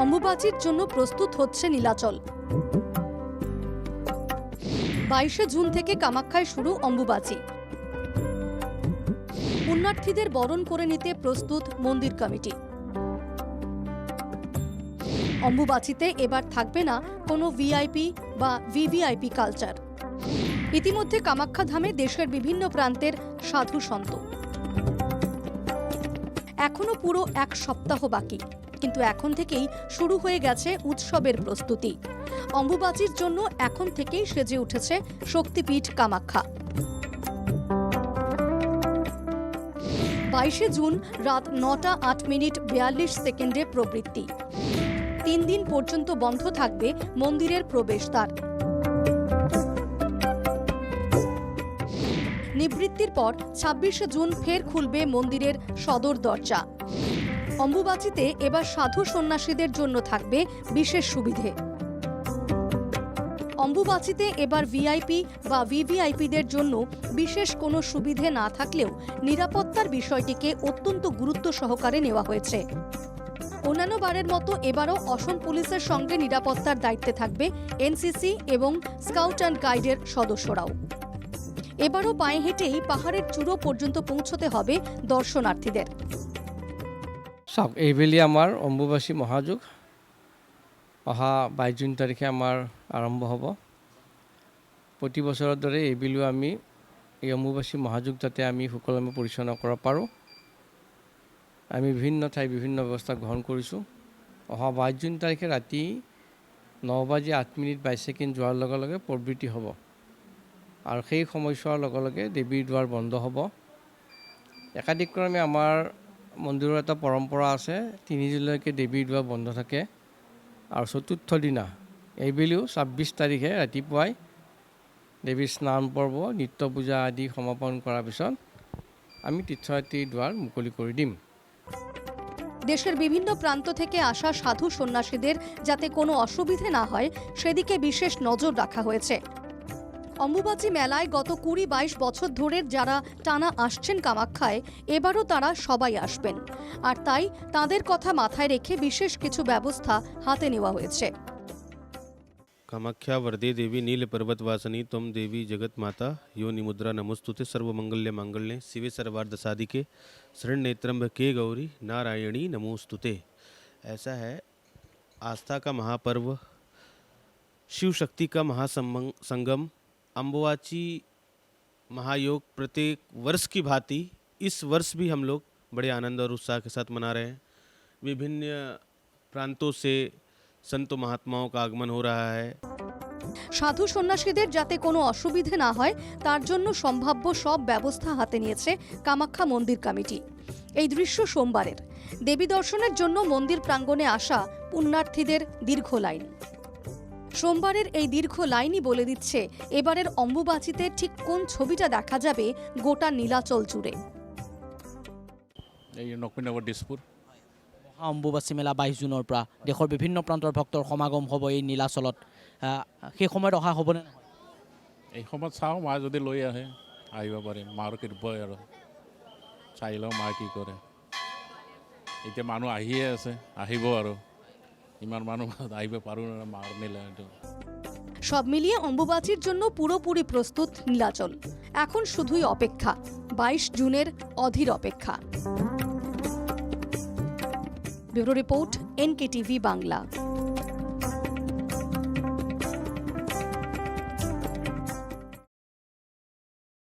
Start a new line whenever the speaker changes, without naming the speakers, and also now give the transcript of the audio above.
অম্বুবাচীর জন্য প্রস্তুত হচ্ছে নীলাচল। 22শে জুন থেকে কামাখ্যায় শুরু অম্বুবাচী। পুণ্যার্থীদের বরণ করে নিতে প্রস্তুত মন্দির কমিটি। অম্বুবাচীতে এবার থাকবে না কোনো ভিআইপি বা ভিভিআইপি কালচার। ইতিমধ্যে কামাখ্যা ধামে দেশের বিভিন্ন প্রান্তের সাধু সন্ত। এখনো পুরো এক সপ্তাহ বাকি, কিন্তু এখন থেকেই শুরু হয়ে গেছে উৎসবের প্রস্তুতি। অম্বুবাচীর জন্য এখন থেকেই সেজে উঠেছে শক্তিপীঠ কামাখ্যা। 22শে জুন রাত 9টা 8 মিনিট 42 সেকেন্ডে প্রবৃত্তি। 3 দিন পর্যন্ত বন্ধ থাকবে মন্দিরের প্রবেশদ্বার। নিবৃত্তির পর 26শে জুন ফের খুলবে মন্দিরের সদর দরজা। অম্বুবাচীতে এবার সাধু সন্ন্যাসীদের জন্য থাকবে বিশেষ সুবিধে। অম্বুবাচীতে এবার ভিআইপি বা ভিভিআইপিদের জন্য বিশেষ কোনো সুবিধে না থাকলেও নিরাপত্তার বিষয়টিকে অত্যন্ত গুরুত্ব সহকারে নেওয়া হয়েছে। অন্যান্য বারের মতো এবারও অসম পুলিশের সঙ্গে নিরাপত্তার দায়িত্বে থাকবে এনসিসি এবং স্কাউট অ্যান্ড গাইডের সদস্যরাও। এবারও পায়ে হেঁটেই পাহাড়ের চূড়ো পর্যন্ত পৌঁছতে হবে দর্শনার্থীদের।
এইবেলি আমাৰ অম্বুবাচী মহাযুগ অহা 22 জুন তাৰিখে আমাৰ আৰম্ভ হ'ব। প্ৰতি বছৰৰ দৰে এইবেলিও আমি এই অম্বুবাচী মহাযুগ যাতে আমি সুকলমে পৰিচালনা কৰিব পাৰোঁ, আমি বিভিন্ন ঠাই বিভিন্ন ব্যৱস্থা গ্ৰহণ কৰিছোঁ। অহা 22 জুন তাৰিখে ৰাতি 9:08:22 যোৱাৰ লগে লগে প্ৰবৃত্তি হ'ব আৰু সেই সময়ছোৱাৰ লগে লগে দেৱীৰ দুৱাৰ বন্ধ হ'ব। একাধিকক্ৰমে আমাৰ মন্দিৰৰ এটা পৰম্পৰা আছে, 3 দিনলৈকে দেৱীৰ দুৱাৰ বন্ধ থাকে আৰু চতুৰ্থ দিনা এইবেলিও 26 তাৰিখে ৰাতিপুৱাই দেৱীৰ স্নান পৰ্ব নিত্য পূজা আদি সমাপন কৰাৰ পিছত আমি তীৰ্থযাত্ৰীৰ দুৱাৰ মুকলি কৰি দিম।
দেশের বিভিন্ন প্রান্ত থেকে আসা সাধু সন্ন্যাসীদের যাতে কোনো অসুবিধে না হয় সেদিকে বিশেষ নজর রাখা হয়েছে। অম্বুবাচী মেলায় গত 20-22 বছর ধরে যারা টানা আসছেন কামাখ্যায়, এবারও তারা সবাই আসবেন, আর তাই তাদের কথা মাথায় রেখে বিশেষ কিছু ব্যবস্থা হাতে নেওয়া হয়েছে।
कामाख्या वरदे देवी नील पर्वत वासनी तम देवी जगत माता योनि मुद्रा नमस्तुते सर्व मंगल्य मंगल्ये शिवे सर्वार्थ साधिके शरण नेत्रम्बके गौरी नारायणी नमोस्तुते। ऐसा है, आस्था का महापर्व, शिव शक्ति का महासंगम अम्बुबाची महायोग प्रत्येक वर्ष की भांति इस वर्ष भी हम लोग बड़े आनंद और उत्साह के साथ मना रहे हैं। विभिन्न प्रांतों से संत महात्माओं का आगमन हो रहा है।
সাধু সন্ন্যাসীদের যাতে কোনো অসুবিধে না হয় তার জন্য সম্ভাব্য সব ব্যবস্থা হাতে নিয়েছে কামাখ্যা মন্দির কমিটি। এই দৃশ্য সোমবারের। দেবী দর্শনের জন্য মন্দির প্রাঙ্গণে আসা পুণ্যার্থীদের দীর্ঘ লাইন। সোমবারের এই দীর্ঘ লাইনই বলে দিচ্ছে এবারের অম্বুবাচীতে ঠিক কোন ছবিটা দেখা যাবে গোটা নীলাচল জুড়ে।
অম্বুবাচী মেলা 22 জুনৰ পৰা দেশৰ বিভিন্ন প্ৰান্তৰ ভক্তৰ সমাগম হ'ব এই নীলাচলত। সেই সময়ত অহা হ'বনে নহয়?
এই সময়ত চাওঁ, মা যদি লৈ আহে আহিব পাৰিম। মাৰ কৃপাই আৰু চাই লওঁ মা কি কৰে। এতিয়া মানুহ আহিয়ে আছে, আহিব আৰু ইমান মানুহ আহিব পাৰোঁ না মাৰ মেলা।
সব মিলিয়ে অম্বুবাচীর জন্য পুরোপুরি প্রস্তুত নীলাচল। এখন শুধুই অপেক্ষা, 22 জুনের অধীর অপেক্ষা। Bureau report, NKTV Bangla.